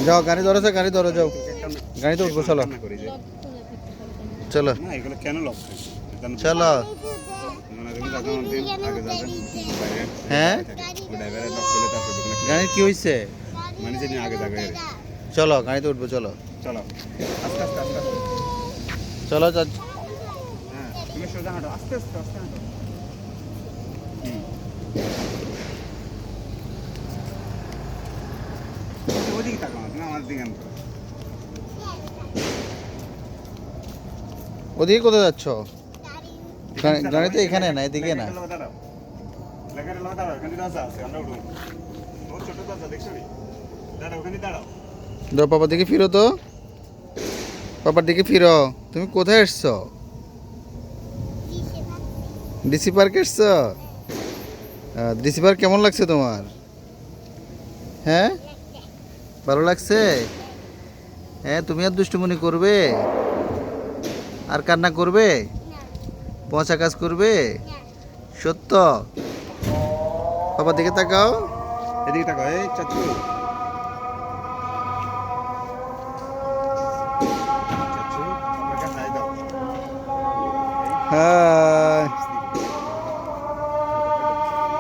যাও গাড়ি ধরেছে, গাড়ি ধরে যাও, গাড়িতে উঠবো, চলো চলো চলো। হ্যাঁ গাড়ির কি হয়েছে? চলো গাড়িতে উঠবো, চলো চলো আস্তে আস্তে আস্তে আস্তে। চলো হ্যাঁ তুমি সোজা হাঁটো, আস্তে আস্তে আস্তে হাঁটো। ওদিকে তাকাও না, তুমি আমার দিকে আনো। ওদিকে কোথায় যাচ্ছ? গাড়িতে এখানে না, এদিকে না। দাঁড়াও লেখাটা লো, দাঁড়াও, এখানে দরজা আছে, আমরা উঠবো। ও ছোট দরজা দেখছো নি? দাঁড়াও, ওখানে দাঁড়াও। ধর পাপার দিকে ফিরো তো, পাপার দিকে ফিরো। তুমি কোথায় এসছো? ডিসি পার্ক এসছো? ডিসি পার্ক কেমন লাগছে তোমার? হ্যাঁ ভালো লাগছে? হ্যাঁ তুমি আর দুষ্টুমনি করবে? আর কান্না করবে? পচা কাজ করবে? সত্য? পাপার দিকে তাকাও। এদিকে তাকাও, এই চাচু। চাচু, আপনাকে হাই দাও। হ্যাঁ